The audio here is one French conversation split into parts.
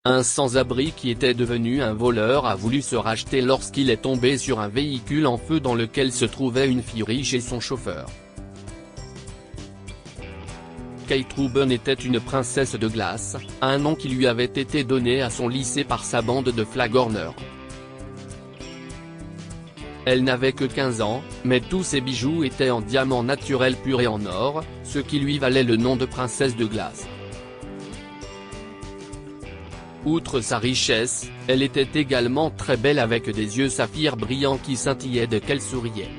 Un sans-abri qui était devenu un voleur a voulu se racheter lorsqu'il est tombé sur un véhicule en feu dans lequel se trouvait une fille riche et son chauffeur. Kate Rubin était une princesse de glace, un nom qui lui avait été donné à son lycée par sa bande de flagorneurs. Elle n'avait que 15 ans, mais tous ses bijoux étaient en diamants naturels purs et en or, ce qui lui valait le nom de princesse de glace. Outre sa richesse, elle était également très belle avec des yeux saphirs brillants qui scintillaient dès qu'elle souriait.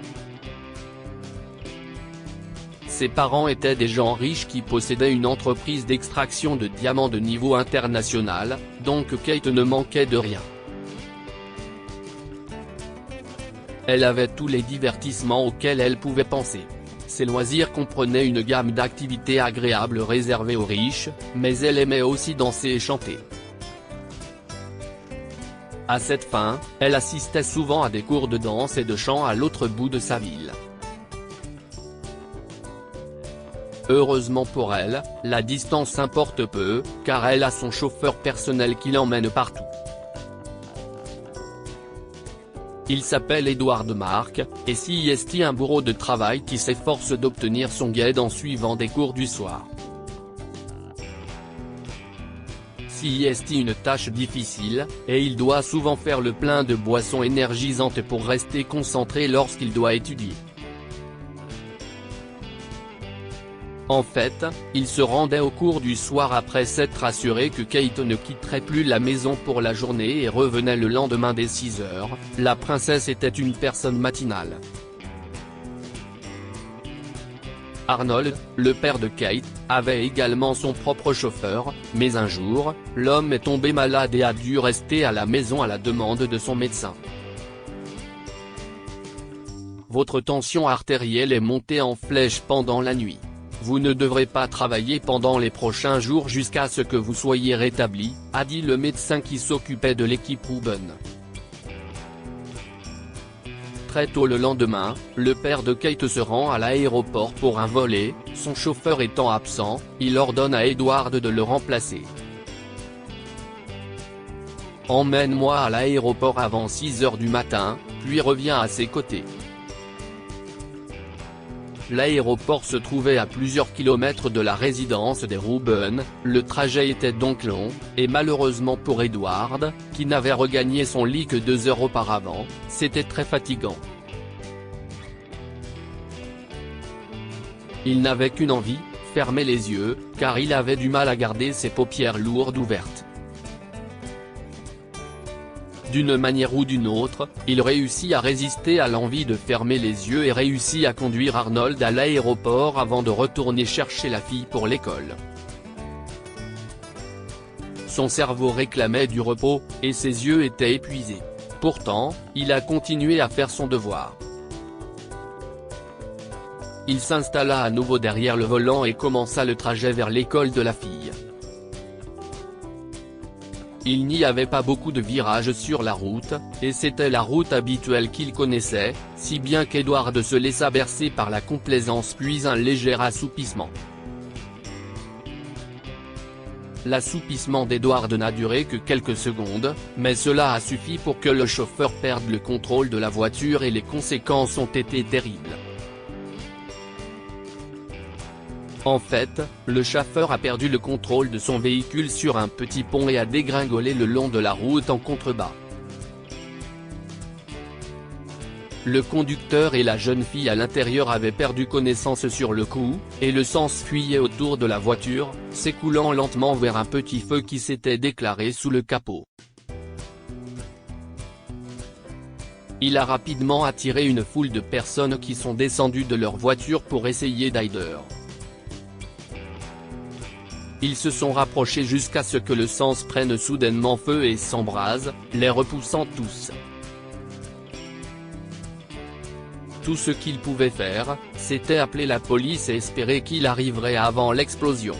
Ses parents étaient des gens riches qui possédaient une entreprise d'extraction de diamants de niveau international, donc Kate ne manquait de rien. Elle avait tous les divertissements auxquels elle pouvait penser. Ses loisirs comprenaient une gamme d'activités agréables réservées aux riches, mais elle aimait aussi danser et chanter. À cette fin, elle assistait souvent à des cours de danse et de chant à l'autre bout de sa ville. Heureusement pour elle, la distance importe peu, car elle a son chauffeur personnel qui l'emmène partout. Il s'appelle Edward Mark, et c'est un bourreau de travail qui s'efforce d'obtenir son guide en suivant des cours du soir. C'est une tâche difficile, et il doit souvent faire le plein de boissons énergisantes pour rester concentré lorsqu'il doit étudier. En fait, il se rendait au cours du soir après s'être assuré que Kate ne quitterait plus la maison pour la journée et revenait le lendemain dès 6 heures. La princesse était une personne matinale. Arnold, le père de Kate, avait également son propre chauffeur, mais un jour, l'homme est tombé malade et a dû rester à la maison à la demande de son médecin. Votre tension artérielle est montée en flèche pendant la nuit. Vous ne devrez pas travailler pendant les prochains jours jusqu'à ce que vous soyez rétabli, a dit le médecin qui s'occupait de l'équipe Rubin. Très tôt le lendemain, le père de Kate se rend à l'aéroport pour un vol et, son chauffeur étant absent, il ordonne à Edward de le remplacer. Emmène-moi à l'aéroport avant 6 heures du matin, puis reviens à ses côtés. L'aéroport se trouvait à plusieurs kilomètres de la résidence des Rubin, le trajet était donc long, et malheureusement pour Edward, qui n'avait regagné son lit que 2 heures auparavant, c'était très fatigant. Il n'avait qu'une envie, fermer les yeux, car il avait du mal à garder ses paupières lourdes ouvertes. D'une manière ou d'une autre, il réussit à résister à l'envie de fermer les yeux et réussit à conduire Arnold à l'aéroport avant de retourner chercher la fille pour l'école. Son cerveau réclamait du repos, et ses yeux étaient épuisés. Pourtant, il a continué à faire son devoir. Il s'installa à nouveau derrière le volant et commença le trajet vers l'école de la fille. Il n'y avait pas beaucoup de virages sur la route, et c'était la route habituelle qu'il connaissait, si bien qu'Edward se laissa bercer par la complaisance puis un léger assoupissement. L'assoupissement d'Edward n'a duré que quelques secondes, mais cela a suffi pour que le chauffeur perde le contrôle de la voiture et les conséquences ont été terribles. En fait, le chauffeur a perdu le contrôle de son véhicule sur un petit pont et a dégringolé le long de la route en contrebas. Le conducteur et la jeune fille à l'intérieur avaient perdu connaissance sur le coup, et le sang fuyait autour de la voiture, s'écoulant lentement vers un petit feu qui s'était déclaré sous le capot. Il a rapidement attiré une foule de personnes qui sont descendues de leur voiture pour essayer d'aider. Ils se sont rapprochés jusqu'à ce que le sens prenne soudainement feu et s'embrase, les repoussant tous. Tout ce qu'ils pouvaient faire, c'était appeler la police et espérer qu'il arriverait avant l'explosion.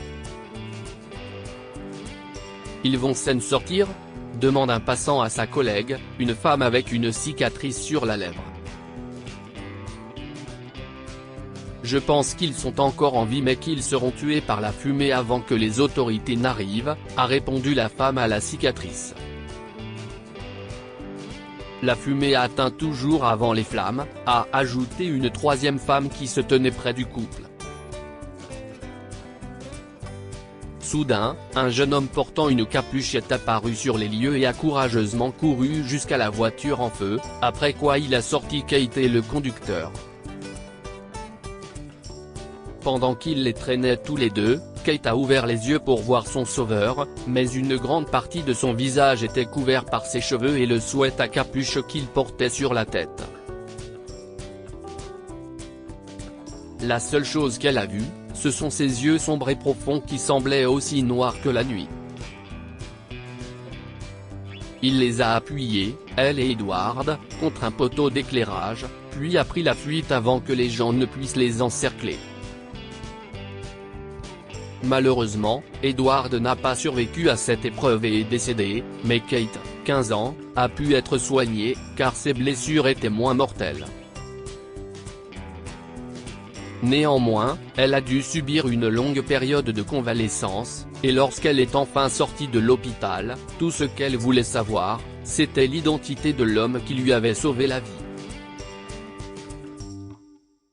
Ils vont s'en sortir ? Demande un passant à sa collègue, une femme avec une cicatrice sur la lèvre. Je pense qu'ils sont encore en vie mais qu'ils seront tués par la fumée avant que les autorités n'arrivent, a répondu la femme à la cicatrice. La fumée atteint toujours avant les flammes, a ajouté une troisième femme qui se tenait près du couple. Soudain, un jeune homme portant une capuche est apparu sur les lieux et a courageusement couru jusqu'à la voiture en feu, après quoi il a sorti Kate et le conducteur. Pendant qu'il les traînait tous les deux, Kate a ouvert les yeux pour voir son sauveur, mais une grande partie de son visage était couvert par ses cheveux et le sweat à capuche qu'il portait sur la tête. La seule chose qu'elle a vue, ce sont ses yeux sombres et profonds qui semblaient aussi noirs que la nuit. Il les a appuyés, elle et Edward, contre un poteau d'éclairage, puis a pris la fuite avant que les gens ne puissent les encercler. Malheureusement, Edward n'a pas survécu à cette épreuve et est décédé, mais Kate, 15 ans, a pu être soignée, car ses blessures étaient moins mortelles. Néanmoins, elle a dû subir une longue période de convalescence, et lorsqu'elle est enfin sortie de l'hôpital, tout ce qu'elle voulait savoir, c'était l'identité de l'homme qui lui avait sauvé la vie.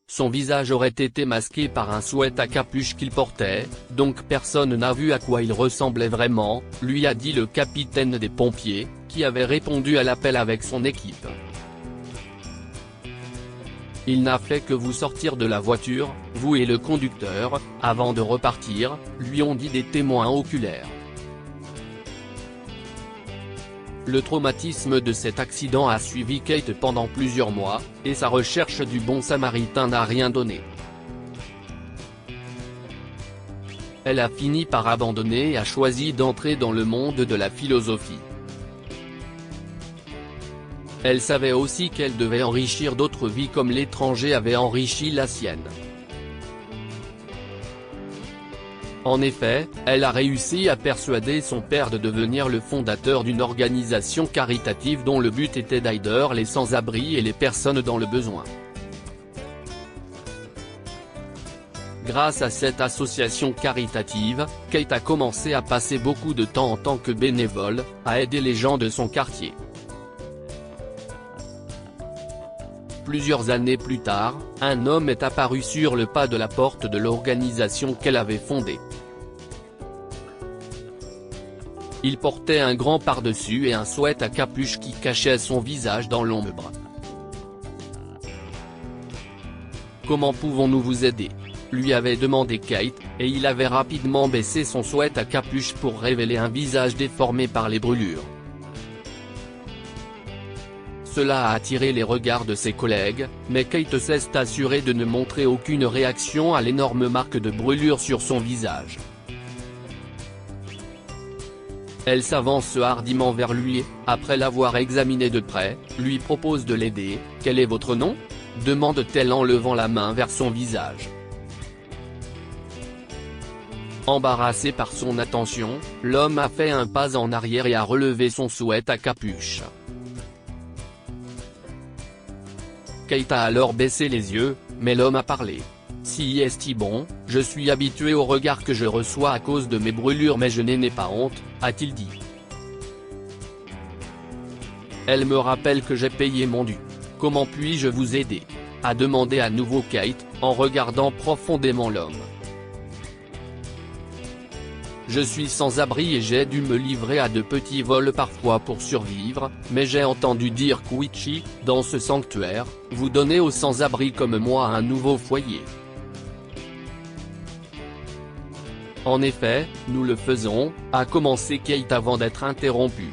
Son visage aurait été masqué par un sweat à capuche qu'il portait, donc personne n'a vu à quoi il ressemblait vraiment, lui a dit le capitaine des pompiers, qui avait répondu à l'appel avec son équipe. Il n'a fait que vous sortir de la voiture, vous et le conducteur, avant de repartir, lui ont dit des témoins oculaires. Le traumatisme de cet accident a suivi Kate pendant plusieurs mois, et sa recherche du bon samaritain n'a rien donné. Elle a fini par abandonner et a choisi d'entrer dans le monde de la philosophie. Elle savait aussi qu'elle devait enrichir d'autres vies comme l'étranger avait enrichi la sienne. En effet, elle a réussi à persuader son père de devenir le fondateur d'une organisation caritative dont le but était d'aider les sans-abri et les personnes dans le besoin. Grâce à cette association caritative, Kate a commencé à passer beaucoup de temps en tant que bénévole, à aider les gens de son quartier. Plusieurs années plus tard, un homme est apparu sur le pas de la porte de l'organisation qu'elle avait fondée. Il portait un grand pardessus et un sweat à capuche qui cachait son visage dans l'ombre. « Comment pouvons-nous vous aider ?» lui avait demandé Kate, et il avait rapidement baissé son sweat à capuche pour révéler un visage déformé par les brûlures. Cela a attiré les regards de ses collègues, mais Kate s'est assurée de ne montrer aucune réaction à l'énorme marque de brûlure sur son visage. Elle s'avance hardiment vers lui et, après l'avoir examiné de près, lui propose de l'aider. « Quel est votre nom ?» demande-t-elle en levant la main vers son visage. Embarrassé par son attention, l'homme a fait un pas en arrière et a relevé son sweat à capuche. Kate a alors baissé les yeux, mais l'homme a parlé. « Si est-il bon, je suis habitué au regard que je reçois à cause de mes brûlures mais je n'ai pas honte », a-t-il dit. Elle me rappelle que j'ai payé mon dû. Comment puis-je vous aider ? A demandé à nouveau Kate, en regardant profondément l'homme. Je suis sans abri et j'ai dû me livrer à de petits vols parfois pour survivre, mais j'ai entendu dire qu'Witchy, dans ce sanctuaire, vous donnez aux sans-abri comme moi un nouveau foyer. En effet, nous le faisons, a commencé Kate avant d'être interrompue.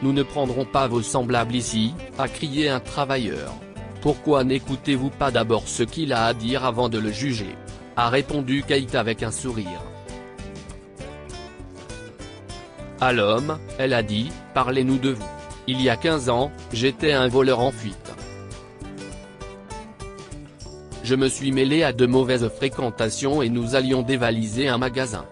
Nous ne prendrons pas vos semblables ici, a crié un travailleur. Pourquoi n'écoutez-vous pas d'abord ce qu'il a à dire avant de le juger ? A répondu Kate avec un sourire. À l'homme, elle a dit, parlez-nous de vous. Il y a 15 ans, j'étais un voleur en fuite. Je me suis mêlé à de mauvaises fréquentations et nous allions dévaliser un magasin.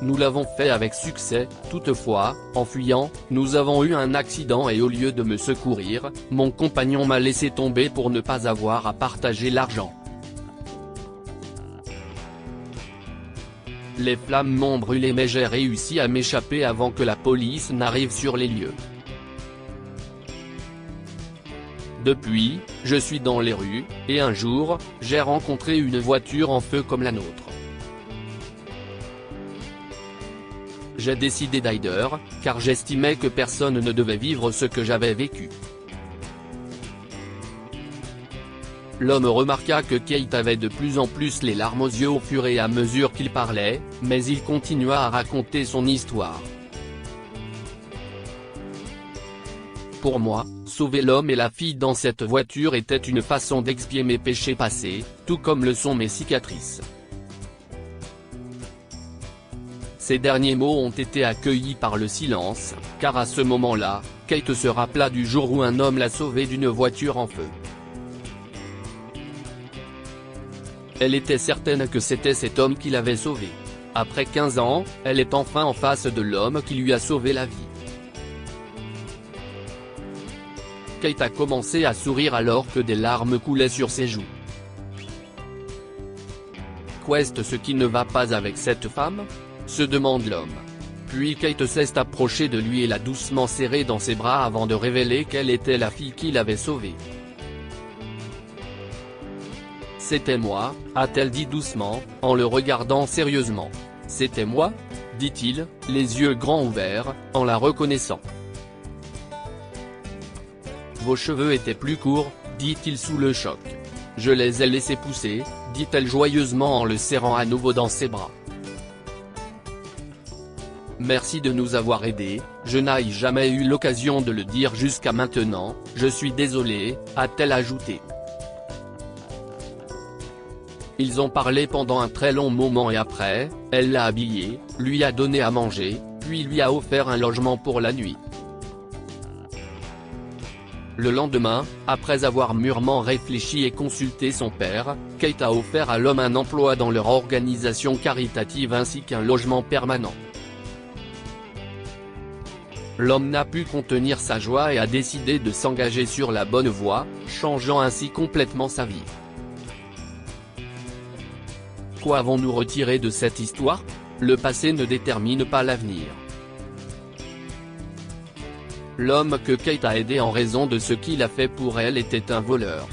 Nous l'avons fait avec succès, toutefois, en fuyant, nous avons eu un accident et au lieu de me secourir, mon compagnon m'a laissé tomber pour ne pas avoir à partager l'argent. Les flammes m'ont brûlé mais j'ai réussi à m'échapper avant que la police n'arrive sur les lieux. Depuis, je suis dans les rues, et un jour, j'ai rencontré une voiture en feu comme la nôtre. J'ai décidé d'aider, car j'estimais que personne ne devait vivre ce que j'avais vécu. L'homme remarqua que Kate avait de plus en plus les larmes aux yeux au fur et à mesure qu'il parlait, mais il continua à raconter son histoire. Pour moi, sauver l'homme et la fille dans cette voiture était une façon d'expier mes péchés passés, tout comme le sont mes cicatrices. Ces derniers mots ont été accueillis par le silence, car à ce moment-là, Kate se rappela du jour où un homme l'a sauvée d'une voiture en feu. Elle était certaine que c'était cet homme qui l'avait sauvée. Après 15 ans, elle est enfin en face de l'homme qui lui a sauvé la vie. Kate a commencé à sourire alors que des larmes coulaient sur ses joues. Qu'est-ce qui ne va pas avec cette femme ? Se demande l'homme. Puis Kate s'est approchée de lui et l'a doucement serré dans ses bras avant de révéler qu'elle était la fille qui l'avait sauvée. C'était moi, a-t-elle dit doucement, en le regardant sérieusement. C'était moi ? dit-il, les yeux grands ouverts, en la reconnaissant. Vos cheveux étaient plus courts, dit-il sous le choc. Je les ai laissés pousser, dit-elle joyeusement en le serrant à nouveau dans ses bras. Merci de nous avoir aidés, je n'ai jamais eu l'occasion de le dire jusqu'à maintenant, je suis désolée, a-t-elle ajouté. Ils ont parlé pendant un très long moment et après, elle l'a habillé, lui a donné à manger, puis lui a offert un logement pour la nuit. Le lendemain, après avoir mûrement réfléchi et consulté son père, Kate a offert à l'homme un emploi dans leur organisation caritative ainsi qu'un logement permanent. L'homme n'a pu contenir sa joie et a décidé de s'engager sur la bonne voie, changeant ainsi complètement sa vie. Quoi avons-nous retiré de cette histoire ? Le passé ne détermine pas l'avenir. L'homme que Kate a aidé en raison de ce qu'il a fait pour elle était un voleur.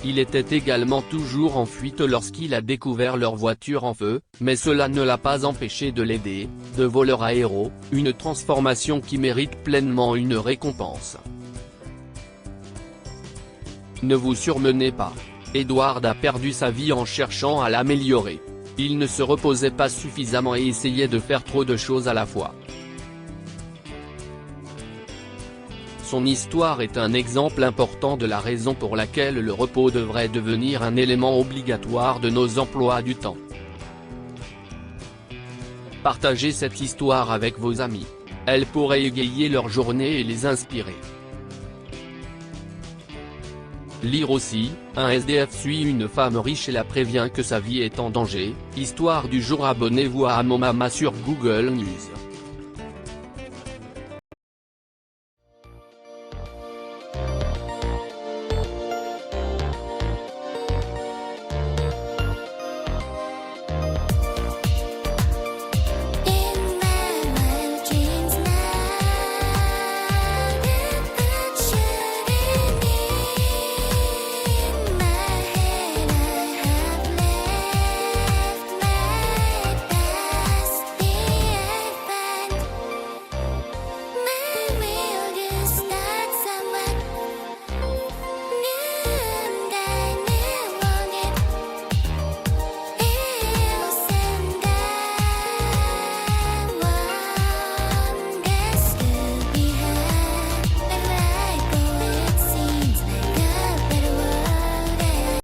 Il était également toujours en fuite lorsqu'il a découvert leur voiture en feu, mais cela ne l'a pas empêché de l'aider, de voleur à héros, une transformation qui mérite pleinement une récompense. Ne vous surmenez pas. Edward a perdu sa vie en cherchant à l'améliorer. Il ne se reposait pas suffisamment et essayait de faire trop de choses à la fois. Son histoire est un exemple important de la raison pour laquelle le repos devrait devenir un élément obligatoire de nos emplois du temps. Partagez cette histoire avec vos amis. Elle pourrait égayer leur journée et les inspirer. Lire aussi, un SDF suit une femme riche et la prévient que sa vie est en danger. Histoire du jour. Abonnez-vous à Mon Mama sur Google News.